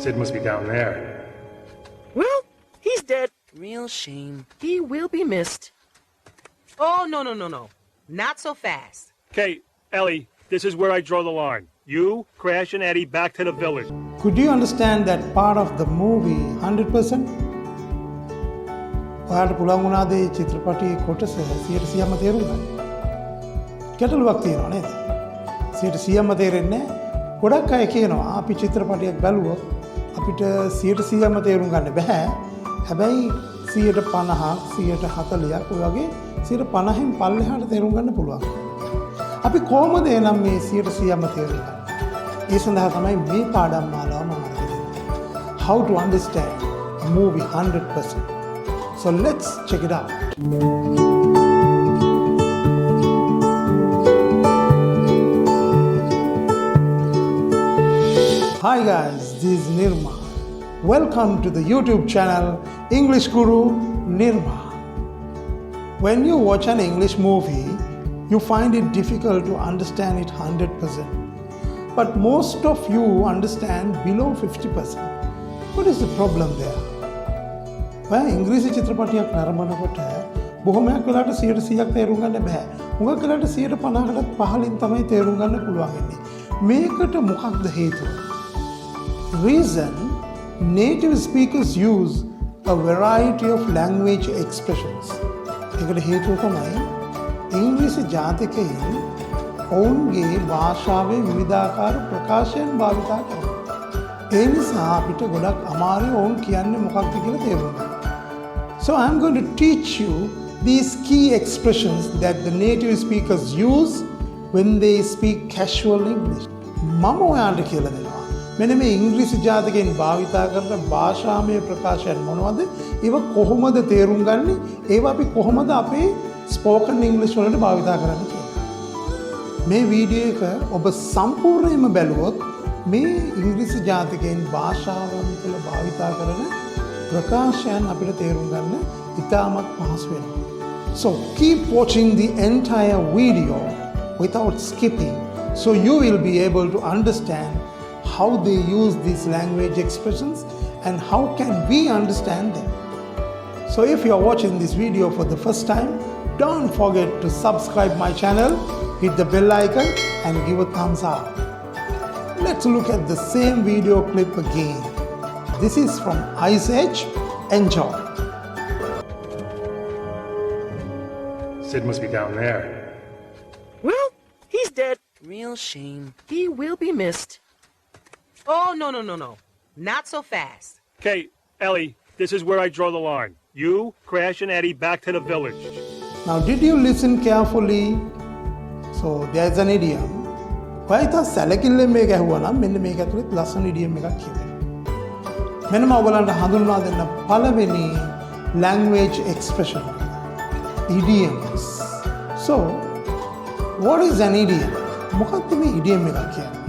Sid must be down there. Well, he's dead. Real shame. He will be missed. Oh, no. Not so fast. Okay, Ellie, this is where I draw the line. You, Crash, and Eddie back to the village. Could you understand that part of the movie 100%? ඔයාට පුළුවන් වුණාද මේ චිත්‍රපටයේ කොටස 100%ම තේරුම් ගන්න? ගැටලුවක් තියෙනවා නේද? 100%ම තේරෙන්නේ නැහැ. ගොඩක් අය කියනවා අපි චිත්‍රපටයක් බැලුවොත් අපිට 100%ම තේරුම් ගන්න බෑ. හැබැයි 150ක් 140ක් ඔය වගේ 150න් පල්ලෙහාට තේරුම් ගන්න පුළුවන්. අපි කොහොමද එනම් මේ 100%ම තේරුම් ගන්නේ? ඒ සඳහා තමයි මේ පාඩම් මාලාව මම අරගෙන ඉන්නේ. How to understand a movie 100%. So let's check it out. Hi guys, this is Nirmal. Welcome to the YouTube channel English Guru Nirmal. When you watch an English movie, you find it difficult to understand it 100%. But most of you understand below 50%. What is the problem there? ඉංග්‍රීසි චිත්‍රපටයක් නරඹනකොට බොහොමයක් වෙලාවට 100%ක් තේරුම් ගන්න බෑ. හුඟක් වෙලාවට 150කටත් පහළින් තමයි තේරුම් ගන්න පුළුවන් වෙන්නේ. මේකට මොකක්ද හේතුව? Reason, native speakers use a variety of language expressions. ඒකට හේතුව තමයි ඉංග්‍රීසි ජාතිකයින් ඔවුන්ගේ භාෂාවේ විවිධාකාර ප්‍රකාශයන් භාවිතා කරනවා. ඒ නිසා අපිට ගොඩක් අමාරුයි ඔවුන් කියන්නේ මොකක්ද කියලා තේරුම් ගන්න. So I'm going to teach you these key expressions that the native speakers use when they speak casual English. මම ඔයාලට කියලා දෙනවා. මෙන්න මේ ඉංග්‍රීසි ජාතිකයන් භාවිතා කරන භාෂාමය ප්‍රකාශයන් මොනවද? ඒවා කොහොමද තේරුම් ගන්නේ? ඒවා අපි කොහොමද අපේ spoken English වලට භාවිතා කරන්නේ කියලා. මේ වීඩියෝ එක ඔබ සම්පූර්ණයෙන්ම බැලුවොත් මේ ඉංග්‍රීසි ජාතිකයන් භාෂාවන් තුළ භාවිතා කරන ප්‍රකාශයන් අපිට තේරුම් ගන්න ඉතාමත් පහසු වෙනවා. So keep watching the entire video without skipping, so you will be able to understand how they use these language expressions and how can we understand them. So if you are watching this video for the first time, don't forget to subscribe my channel, hit the bell icon and give a thumbs up. Let's look at the same video clip again. This is from Ice Edge. Enjoy. Sid must be down there. Well, he's dead. Real shame. He will be missed. Oh, no. Not so fast. Okay, Ellie, this is where I draw the line. You, Crash, and Eddie back to the village. Now, did you listen carefully? So, there's an idiom. ඔයා සැලකිල්ලෙන් මේක ඇහුවා නම් මෙන්න මේක ඇතුළේ ලස්සන ඉඩියම් එකක් කියවෙනවා. මෙන්න මම ඔයගලන්ට හඳුන්වා දෙන්න පළවෙනි language expression. Idioms. So, what is an idiom? මොකක්ද මේ idiom එක කියන්නේ?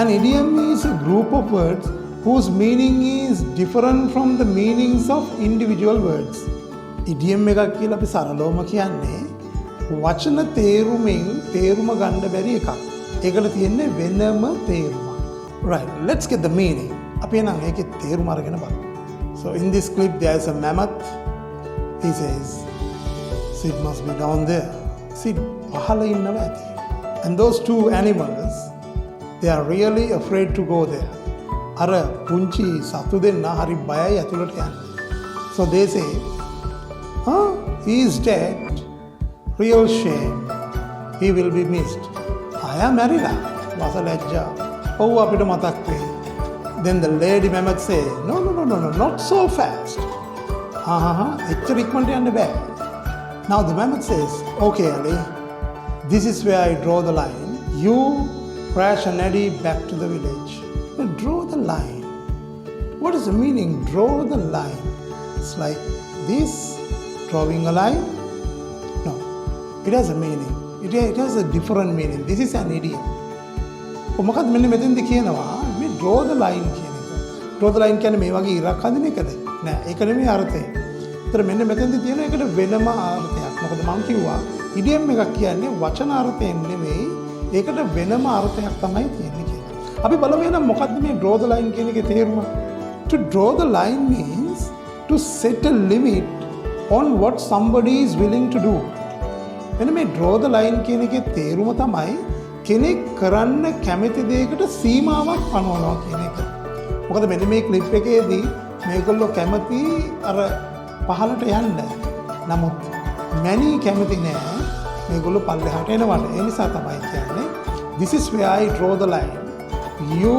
An idiom is a group of words whose meaning is different from the meanings of individual words. Idiom එකක් කියලා අපි සරලවම කියන්නේ වචන තේරුමෙන් තේරුම ගන්න බැරි එකක්. ඒකට තියෙන්නේ වෙනම තේරුමක්. Right, let's get the meaning. අපි නම් ඒකේ තේරුම අරගෙන බලමු. So in this clip there is a mammoth. He says, Sid must be down there. Sid පහළ ඉන්නවා ඇති. And those two animals, they are really afraid to go there. අර පුංචි සතු දෙන්න හරි බයයි ඇතුළට යන්න. So they say, he is dead. Real shame. He will be missed. ආයා මැරිලා. වාස ලැජ්ජා. ඔව් අපිට මතක් වෙයි. Then the lady mammoth say, no, not so fast. එච්චර ඉක්මනට යන්න බෑ. Now the mammoth says, okay Ali, this is where I draw the line. You, Crash and Eddie back to the village. Now draw the line. What is the meaning? Draw the line. It's like this, drawing a line. No, it has a meaning. It has a different meaning. This is an idiom. මොකක්ද මෙන්න මෙතෙන්ද කියනවා මේ draw the line කියන එක. draw the line කියන්නේ මේ වගේ ඉරක් හදින එකද? නෑ, ඒක නෙමෙයි අර්ථය. ඒතර මෙන්න මෙතෙන්ද තියෙන එකට වෙනම අර්ථයක්. මොකද මම කිව්වා idiom එකක් කියන්නේ වචන අර්ථයෙන් නෙමෙයි, ඒකට වෙනම අර්ථයක් තමයි තියෙන්නේ කියලා. අපි බලමු එහෙනම් මොකක්ද මේ draw the line කියන එකේ තේරුම? To draw the line means to set a limit on what somebody is willing to do. මෙන්න මේ draw the line කියන එකේ තේරුම තමයි කෙනෙක් කරන්න කැමති දෙයකට සීමාවක් පනවනවා කියන එක. මොකද මෙන්න මේ ක්ලිප් එකේදී මේගොල්ලෝ කැමති අර පහළට යන්න. නමුත් මැනි කැමති නෑ මේගොල්ලෝ පල්ලෙහාට එනවට. ඒ නිසා තමයි කියන්නේ this is where I draw the line. You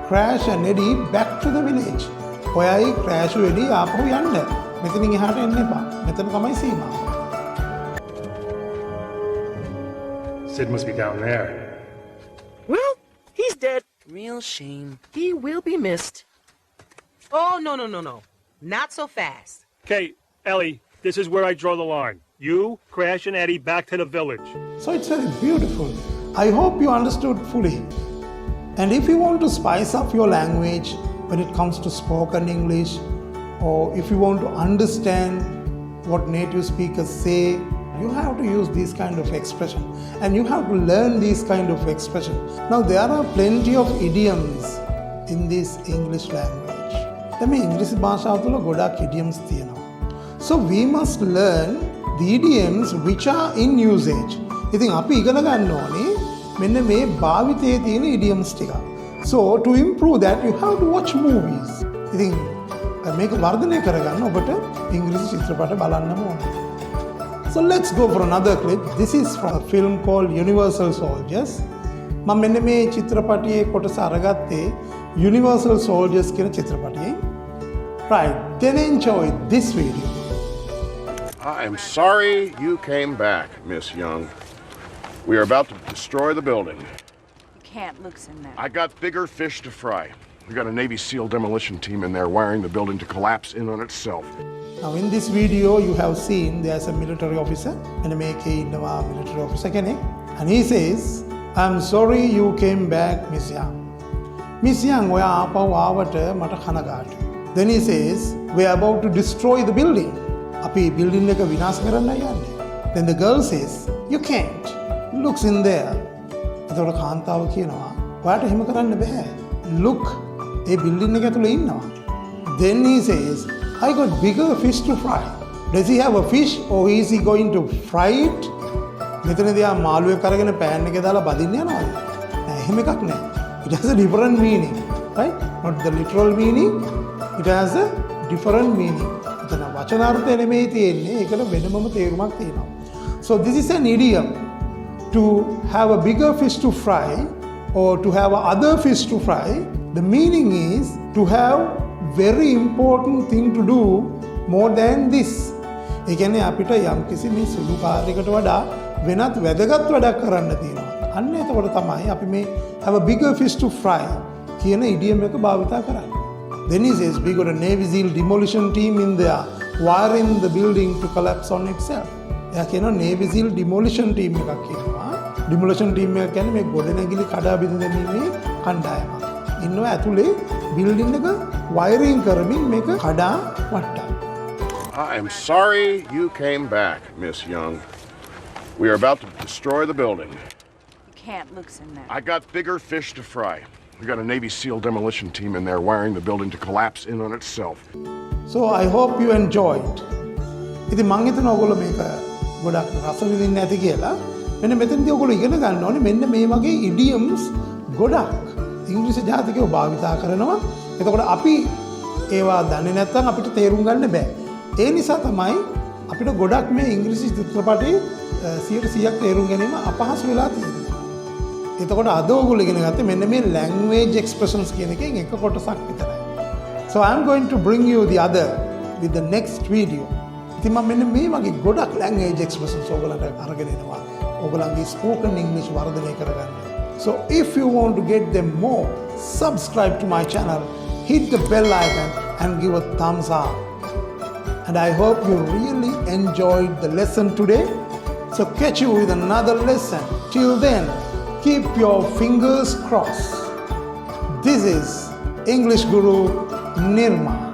crash and Eddie back to the village. ඔයයි crash Eddie ආපහු යන්න. මෙතනින් එහාට එන්න එපා. මෙතන තමයි සීමාව. Sid must be down there. Well, he's dead. Real shame. He will be missed. Oh, no. Not so fast. Okay, Ellie, this is where I draw the line. You, Crash, and Eddie back to the village. So it's very beautiful. I hope you understood fully. And if you want to spice up your language when it comes to spoken English, or if you want to understand what native speakers say, you have to use these kind of expression and you have to learn these kind of expression. Now there are plenty of idioms in this English language. මේ ඉංග්‍රීසි භාෂාව තුළ ගොඩාක් idioms තියෙනවා. So we must learn the idioms which are in usage. ඉතින් අපි ඉගෙන ගන්න ඕනේ මෙන්න මේ භාවිතයේ තියෙන idioms ටික. So to improve that you have to watch movies. ඉතින් මේක වර්ධනය කරගන්න ඔබට ඉංග්‍රීසි චිත්‍රපට බලන්නම ඕනේ. So let's go for another clip. This is from a film called Universal Soldiers. මම මෙන්න මේ චිත්‍රපටයේ කොටස අරගත්තේ Universal Soldiers කියන චිත්‍රපටයෙන්. Right, then enjoy this video. I am sorry you came back, Miss Young. We are about to destroy the building. You can't loosen that. I got bigger fish to fry. We got a Navy SEAL demolition team in there wiring the building to collapse in on itself. Now in this video you have seen there's a military officer and a military officer and he says, I'm sorry you came back, Miss Young. Miss Young, ඔයා ආපහු ආවට මට කනගාටුයි. Then he says, we're about to destroy the building. අපි building එක විනාශ කරන්න යන්නේ. Then the girl says, you can't. Looks in there. එතකොට කාන්තාව කියනවා, ඔයාට එහෙම කරන්න බෑ. Look, ඒ building එක ඇතුලේ ඉන්නවා. Then he says, I got bigger fish to fry. Does he have a fish or is he going to fry it? මෙතනදී ආ මාළුවෙක් අරගෙන pan එකේ දාලා බදින්න යනවාද? නෑ එහෙම එකක් නෑ. It has a different meaning, right? Not the literal meaning. It has a different meaning. එතන වචනාර්ථය නෙමෙයි තියෙන්නේ. ඒකට වෙනමම තේරුමක් තියෙනවා. So this is an idiom. To have a bigger fish to fry or to have other fish to fry. The meaning is to have very important thing to do more than this. ඒ කියන්නේ අපිට යම්කිසි මේ සුළු කාර්යයකට වඩා වෙනත් වැදගත් වැඩක් කරන්න තියෙනවා. අන්න එතකොට තමයි අපි මේ have a bigger fish to fry කියන idiom එක භාවිතා කරන්නේ. Then he says we got a Navy SEAL demolition team in there wiring the building to collapse on itself. එයා කියනවා Navy SEAL demolition team එකක් කියනවා. Demolition team එක කියන්නේ මේ ගොඩනැගිලි කඩා බිඳ දැමීමේ කණ්ඩායමක්. ඉන්නවා ඇතුලේ building එක wiring කරමින් මේක කඩා වට්ටා. I am sorry you came back, Miss Young. We are about to destroy the building. You can't loosen that. I got bigger fish to fry. We got a Navy SEAL demolition team in there wiring the building to collapse in on itself. So I hope you enjoyed. ඉතින් මම හිතනවා ඔයගොල්ලෝ මේක ගොඩක් රස විඳින්න ඇති කියලා. මෙන්න මෙතනදී ඔයගොල්ලෝ ඉගෙන ගන්න ඕනේ මෙන්න මේ වගේ idioms ගොඩක් ඉංග්‍රීසි ජාතිකයෝ භාවිතා කරනවා. එතකොට අපි ඒවා දන්නේ නැත්නම් අපිට තේරුම් ගන්න බෑ. ඒ නිසා තමයි අපිට ගොඩක් මේ ඉංග්‍රීසි චිත්‍රපටයේ 100% තේරුම් ගැනීම අපහසු වෙලා තියෙන්නේ. එතකොට අද ඔයගොල්ලෝ ඉගෙන ගත්තේ මෙන්න මේ language expressions කියන එකෙන් එක කොටසක් විතරයි. So I'm going to bring you the other with the next video. ඉතින් මම මෙන්න මේ වගේ ගොඩක් language expressions ඔයගලන්ට අරගෙන එනවා. ඔයගලන්ගේ spoken English වර්ධනය කරගන්න. So if you want to get them more, subscribe to my channel, hit the bell icon and give a thumbs up. And I hope you really enjoyed the lesson today. So catch you with another lesson. Till then, keep your fingers crossed. This is English Guru Nirmal.